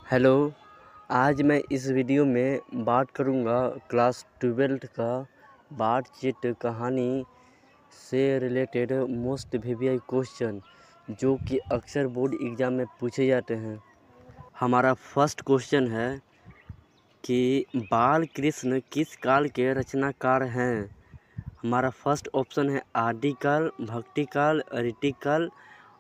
Hello. आज मैं इस वीडियो में बात करूंगा क्लास 12th का बातचीत कहानी से रिलेटेड मोस्ट वीवीआई क्वेश्चन जो कि अक्सर बोर्ड एग्ज़ाम में पूछे जाते हैं। हमारा फर्स्ट क्वेश्चन है कि बाल कृष्ण किस काल के रचनाकार हैं। हमारा फर्स्ट ऑप्शन है आदिकाल, भक्तिकाल, ऋतिकाल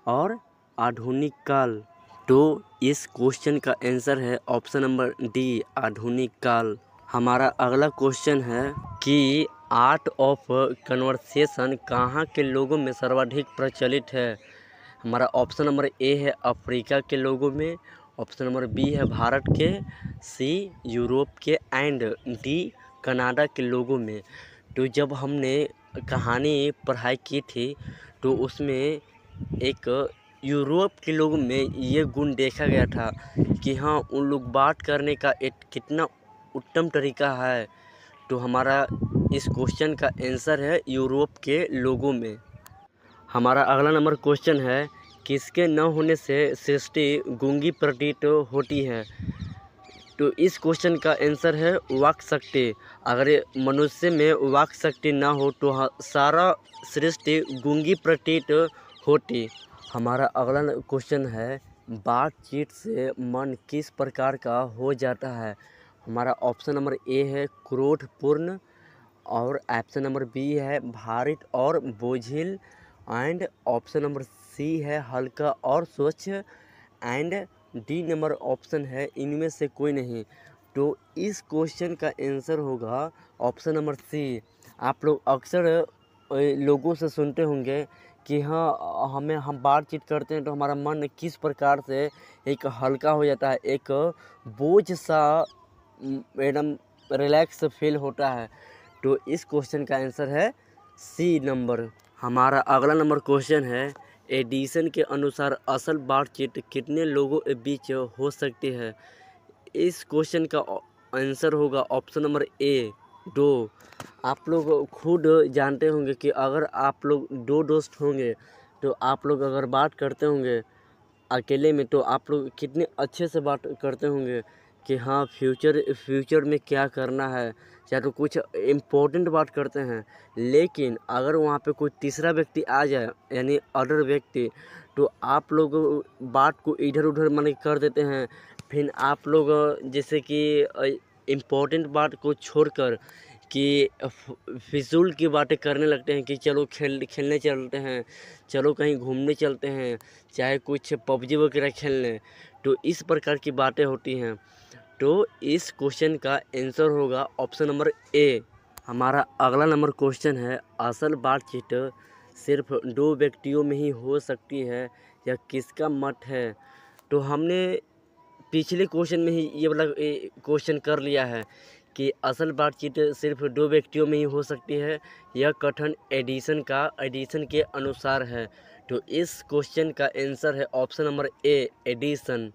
और आधुनिक काल। तो इस क्वेश्चन का आंसर है ऑप्शन नंबर डी, आधुनिक काल। हमारा अगला क्वेश्चन है कि आर्ट ऑफ कन्वर्सेशन कहाँ के लोगों में सर्वाधिक प्रचलित है। हमारा ऑप्शन नंबर ए है अफ्रीका के लोगों में, ऑप्शन नंबर बी है भारत के, सी यूरोप के एंड डी कनाडा के लोगों में। तो जब हमने कहानी पढ़ाई की थी तो उसमें एक यूरोप के लोगों में ये गुण देखा गया था कि हाँ, उन लोग बात करने का एक कितना उत्तम तरीका है। तो हमारा इस क्वेश्चन का आंसर है यूरोप के लोगों में। हमारा अगला नंबर क्वेश्चन है किसके न होने से सृष्टि गूंगी प्रतीत होती है। तो इस क्वेश्चन का आंसर है वाक शक्ति। अगर मनुष्य में वाक शक्ति ना हो तो सारा सृष्टि गूंगी प्रतीत होती। हमारा अगला क्वेश्चन है बातचीत से मन किस प्रकार का हो जाता है। हमारा ऑप्शन नंबर ए है क्रोधपूर्ण और ऑप्शन नंबर बी है भारित और बोझिल एंड ऑप्शन नंबर सी है हल्का और स्वच्छ एंड डी नंबर ऑप्शन है इनमें से कोई नहीं। तो इस क्वेश्चन का आंसर होगा ऑप्शन नंबर सी। आप लोग अक्सर लोगों से सुनते होंगे कि हाँ, हम बातचीत करते हैं तो हमारा मन किस प्रकार से एक हल्का हो जाता है, एक बोझ सा एकदम रिलैक्स फील होता है। तो इस क्वेश्चन का आंसर है सी नंबर। हमारा अगला नंबर क्वेश्चन है एडिशन के अनुसार असल बातचीत कितने लोगों के बीच हो सकती है। इस क्वेश्चन का आंसर होगा ऑप्शन नंबर ए, 2। आप लोग खुद जानते होंगे कि अगर आप लोग दो दोस्त होंगे तो आप लोग अगर बात करते होंगे अकेले में तो आप लोग कितने अच्छे से बात करते होंगे कि हाँ, फ्यूचर में क्या करना है, या तो कुछ इम्पोर्टेंट बात करते हैं। लेकिन अगर वहाँ पे कोई तीसरा व्यक्ति आ जाए यानी अदर व्यक्ति, तो आप लोग बात को इधर उधर मन कर देते हैं। फिर आप लोग जैसे कि इम्पोर्टेंट बात को छोड़कर कि फिजूल की बातें करने लगते हैं कि चलो खेलने चलते हैं, चलो कहीं घूमने चलते हैं, चाहे कुछ पबजी वगैरह खेल लें। तो इस प्रकार की बातें होती हैं। तो इस क्वेश्चन का आंसर होगा ऑप्शन नंबर ए। हमारा अगला नंबर क्वेश्चन है असल बातचीत सिर्फ दो व्यक्तियों में ही हो सकती है, या किसका मत है। तो हमने पिछले क्वेश्चन में ही ये वाला क्वेश्चन कर लिया है कि असल बातचीत सिर्फ दो व्यक्तियों में ही हो सकती है, यह कथन एडिशन के अनुसार है। तो इस क्वेश्चन का आंसर है ऑप्शन नंबर ए, एडिशन।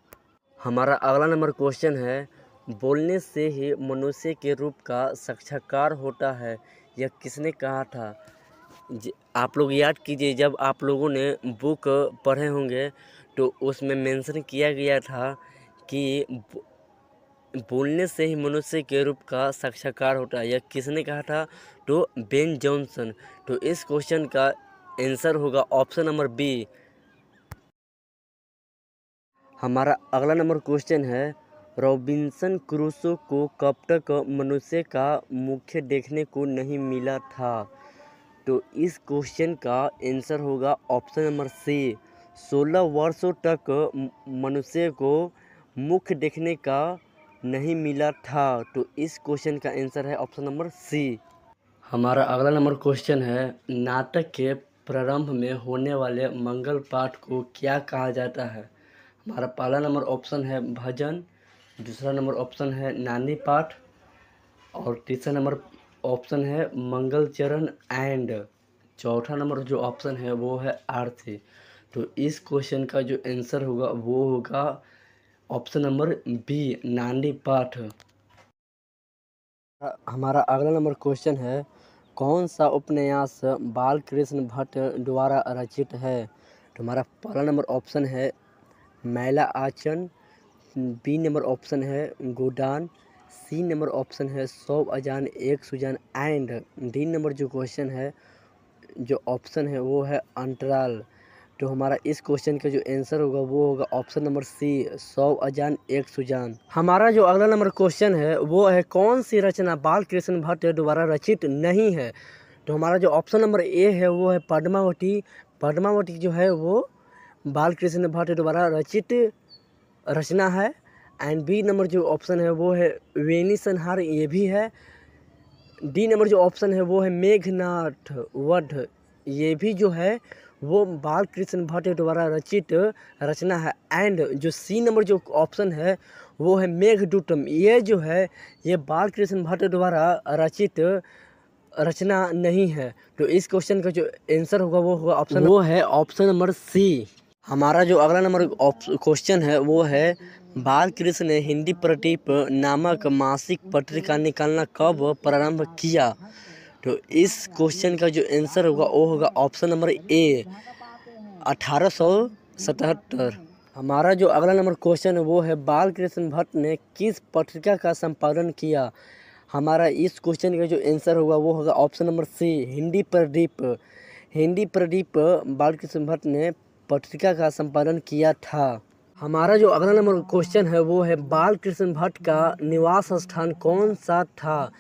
हमारा अगला नंबर क्वेश्चन है बोलने से ही मनुष्य के रूप का साक्षात्कार होता है, यह किसने कहा था। आप लोग याद कीजिए, जब आप लोगों ने बुक पढ़े होंगे तो उसमें मेंशन किया गया था कि बोलने से ही मनुष्य के रूप का साक्षात्कार होता है, यह किसने कहा था। तो बेन जॉनसन। तो इस क्वेश्चन का आंसर होगा ऑप्शन नंबर बी। हमारा अगला नंबर क्वेश्चन है रॉबिन्सन क्रूसो को कब तक मनुष्य का मुख्य देखने को नहीं मिला था। तो इस क्वेश्चन का आंसर होगा ऑप्शन नंबर सी, 16 वर्षों तक मनुष्य को मुख्य देखने का नहीं मिला था। तो इस क्वेश्चन का आंसर है ऑप्शन नंबर सी। हमारा अगला नंबर क्वेश्चन है नाटक के प्रारंभ में होने वाले मंगल पाठ को क्या कहा जाता है। हमारा पहला नंबर ऑप्शन है भजन, दूसरा नंबर ऑप्शन है नानी पाठ और तीसरा नंबर ऑप्शन है मंगल चरण एंड चौथा नंबर जो ऑप्शन है वो है आरती। तो इस क्वेश्चन का जो आंसर होगा वो होगा ऑप्शन नंबर बी, नानी पाठ। हमारा अगला नंबर क्वेश्चन है कौन सा उपन्यास बालकृष्ण भट्ट द्वारा रचित है। तो हमारा पहला नंबर ऑप्शन है मैला आचन, बी नंबर ऑप्शन है गोदान, सी नंबर ऑप्शन है 100 अजान 1 सुजान एंड डी नंबर जो क्वेश्चन है जो ऑप्शन है वो है अंतराल। तो हमारा इस क्वेश्चन का जो आंसर होगा वो होगा ऑप्शन नंबर सी 100 अजान 1 सुजान। हमारा जो अगला नंबर क्वेश्चन है वो है कौन सी रचना बालकृष्ण भट्ट द्वारा रचित नहीं है। तो हमारा जो ऑप्शन नंबर ए है वो है पद्मावती। पद्मावती जो है वो बालकृष्ण भट्ट द्वारा रचित रचना है। एंड बी नंबर जो ऑप्शन है वो है वेणी संहार, ये भी है। डी नंबर जो ऑप्शन है वो है मेघनाथ वध, ये भी जो है वो बालकृष्ण भट्ट द्वारा रचित रचना है। एंड जो सी नंबर जो ऑप्शन है वो है मेघदूतम, ये जो है ये बालकृष्ण भट्ट द्वारा रचित रचना नहीं है। तो इस क्वेश्चन का जो आंसर होगा वो होगा ऑप्शन वो है ऑप्शन नंबर सी। हमारा जो अगला नंबर क्वेश्चन है वो है बालकृष्ण ने हिंदी प्रदीप नामक मासिक पत्रिका निकालना कब प्रारंभ किया। तो इस क्वेश्चन का जो आंसर होगा वो होगा ऑप्शन नंबर ए 1877। हमारा जो अगला नंबर क्वेश्चन है वो है बालकृष्ण भट्ट ने किस पत्रिका का संपादन किया। हमारा इस क्वेश्चन का जो आंसर होगा वो होगा option number C Hindi Pradeep. Hindi Pradeep Balkrishna Bhatt ने पत्रिका का संपादन किया था। हमारा जो अगला नंबर क्वेश्चन है वो है बालकृष्ण भट्ट का निवास स्थान कौन सा था।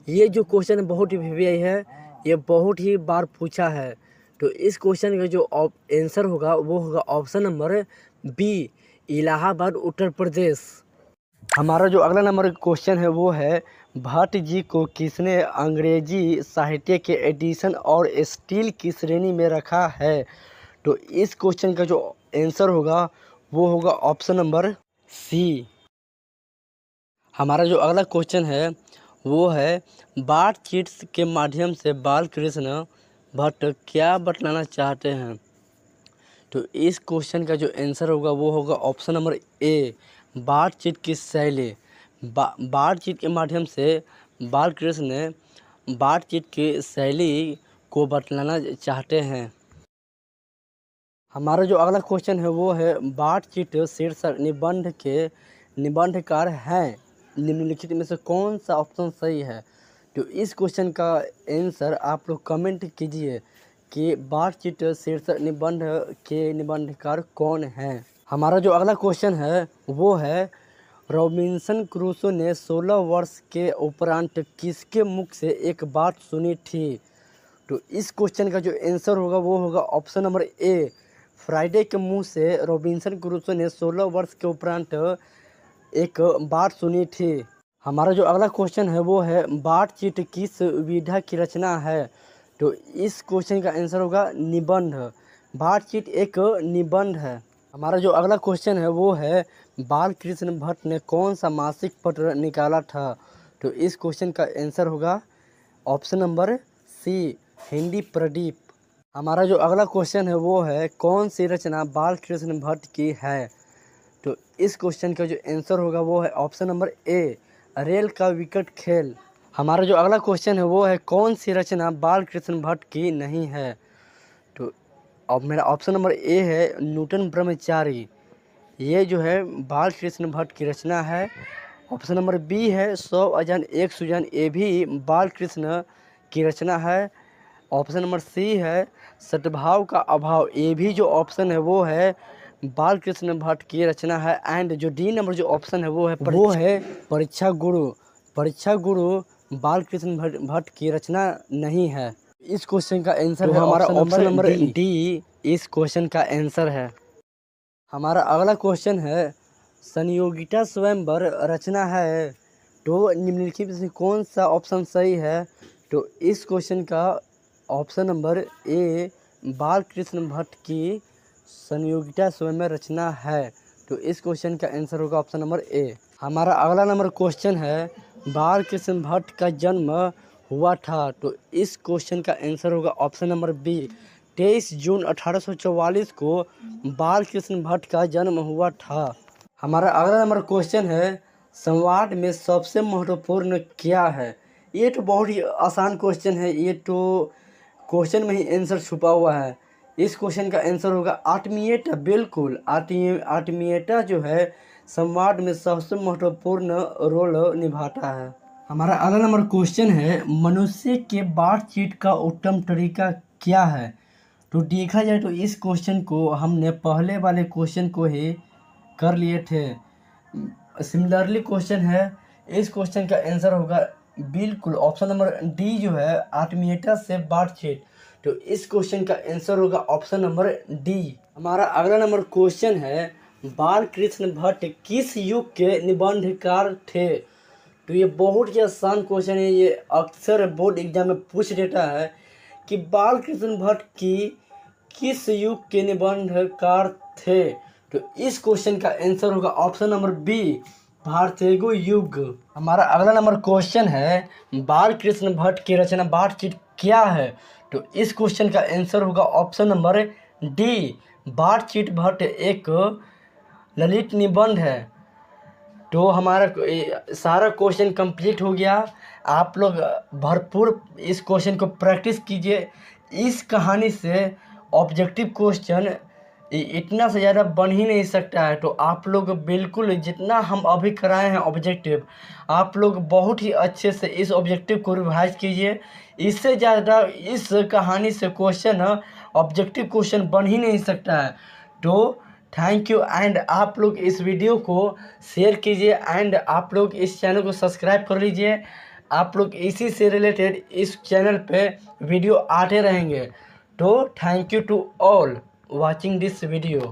ये जो क्वेश्चन बहुत ही वीवीआई है, ये बहुत ही बार पूछा है। तो इस क्वेश्चन का जो आंसर होगा वो होगा option number B Allahabad Uttar Pradesh. हमारा जो अगला नंबर क्वेश्चन है वो है भट्ट जी को किसने अंग्रेजी साहित्य के एडिशन और स्टील की श्रेणी में रखा है। तो इस क्वेश्चन का जो आंसर होगा वो होगा ऑप्शन नंबर सी। हमारा जो अगला क्वेश्चन है वो है बातचीत के माध्यम से बालकृष्ण भट्ट क्या बतलाना चाहते हैं। तो इस क्वेश्चन का जो आंसर होगा वो होगा ऑप्शन नंबर ए बातचीत की शैली। बातचीत के माध्यम से बालकृष्ण ने बातचीत की शैली को बतलाना चाहते हैं। हमारा जो अगला क्वेश्चन है वो है बातचीत शीर्षक निबंध के निबंधकार हैं निम्नलिखित में से कौन सा ऑप्शन सही है। तो इस क्वेश्चन का आंसर आप लोग कमेंट कीजिए कि बातचीत शीर्षक निबंध के निबंधकार कौन हैं। हमारा जो अगला क्वेश्चन है वो है रॉबिन्सन क्रूसो ने 16 वर्ष के उपरांत किसके मुख से एक बात सुनी थी। तो इस क्वेश्चन का जो आंसर होगा वो होगा ऑप्शन नंबर ए फ्राइडे के मुंह से रॉबिन्सन क्रूसो ने 16 वर्ष के उपरांत एक बात सुनी थी। हमारा जो अगला क्वेश्चन है वो है बातचीत किस विधा की रचना है। तो इस क्वेश्चन का आंसर होगा निबंध। बातचीत एक निबंध है। हमारा जो अगला क्वेश्चन है वो है बालकृष्ण भट्ट ने कौन सा मासिक पत्र निकाला था। तो इस क्वेश्चन का आंसर होगा option number C Hindi Pradeep. हमारा जो अगला क्वेश्चन है वो है कौन सी रचना बालकृष्ण भट्ट की है। तो इस क्वेश्चन का जो आंसर होगा वो है ऑप्शन नंबर ए रेल का विकट खेल। हमारा जो अगला क्वेश्चन है वो है कौन सी रचना बालकृष्ण भट्ट की नहीं है। तो अब मेरा ऑप्शन नंबर ए है न्यूटन ब्रह्मचारी, ये जो है बालकृष्ण भट्ट की रचना है। ऑप्शन नंबर बी है 100 अजान 1 सुजान, ये भी बालकृष्ण की रचना है। ऑप्शन नंबर सी है सद्भाव का अभाव, ये भी जो ऑप्शन है वो है बालकृष्ण भट्ट की रचना है। एंड जो डी नंबर जो ऑप्शन है वो है परीक्षा गुरु। परीक्षा गुरु बालकृष्ण भट्ट की रचना नहीं है। इस क्वेश्चन का आंसर है हमारा ऑप्शन नंबर डी, इस क्वेश्चन का आंसर है। हमारा अगला क्वेश्चन है संयोगिता स्वयंवर रचना है। तो निम्नलिखित में से कौन सा ऑप्शन सही है। तो इस क्वेश्चन का option number A Balkrishna Bhatt की संयोगिता स्वयंवर रचना है। तो इस क्वेश्चन का आंसर होगा ऑप्शन नंबर ए। हमारा अगला नंबर क्वेश्चन है बालकृष्ण भट्ट का जन्म हुआ था। तो इस क्वेश्चन का आंसर होगा ऑप्शन नंबर बी 23 जून 1844 को बालकृष्ण भट्ट का जन्म हुआ था। हमारा अगला नंबर क्वेश्चन है संवाद में सबसे महत्वपूर्ण क्या है। ये तो बहुत ही आसान क्वेश्चन है, ये तो क्वेश्चन में ही आंसर छुपा हुआ है। इस क्वेश्चन का आंसर होगा आत्मीयता। बिल्कुल आत्मीयता जो है संवाद में सबसे महत्वपूर्ण रोल निभाता है। हमारा अगला नंबर क्वेश्चन है, मनुष्य के बातचीत का उत्तम तरीका क्या है। तो देखा जाए तो इस क्वेश्चन को हमने पहले वाले क्वेश्चन को ही कर लिए थे। सिमिलरली क्वेश्चन है, इस क्वेश्चन का आंसर होगा बिल्कुल ऑप्शन नंबर डी जो है, आत्मीयता से बातचीत। तो इस क्वेश्चन का आंसर होगा ऑप्शन नंबर डी। हमारा अगला नंबर क्वेश्चन है, बालकृष्ण भट्ट किस युग के निबंधकार थे। तो ये बहुत ही आसान क्वेश्चन है, ये अक्सर बोर्ड एग्जाम में पूछ देता है कि बालकृष्ण भट्ट किस युग के निबंधकार थे। तो इस क्वेश्चन का आंसर होगा ऑप्शन नंबर बी, भारतेगु युग। हमारा अगला नंबर क्वेश्चन है, बालकृष्ण भट्ट की रचना बातचीत क्या है। तो इस क्वेश्चन का आंसर होगा ऑप्शन नंबर डी, बातचीत भट्ट एक ललित निबंध है। तो हमारा सारा क्वेश्चन कंप्लीट हो गया। आप लोग भरपूर इस क्वेश्चन को प्रैक्टिस कीजिए। इस कहानी से ऑब्जेक्टिव क्वेश्चन इतना से ज़्यादा बन ही नहीं सकता है। तो आप लोग बिल्कुल जितना हम अभी कराए हैं ऑब्जेक्टिव, आप लोग बहुत ही अच्छे से इस ऑब्जेक्टिव को रिवाइज कीजिए। इससे ज़्यादा इस कहानी से क्वेश्चन ऑब्जेक्टिव क्वेश्चन बन ही नहीं सकता है। तो थैंक यू एंड आप लोग इस वीडियो को शेयर कीजिए एंड आप लोग इस चैनल को सब्सक्राइब कर लीजिए। आप लोग इसी से रिलेटेड इस चैनल पे वीडियो आते रहेंगे। तो thank you to all watching this video।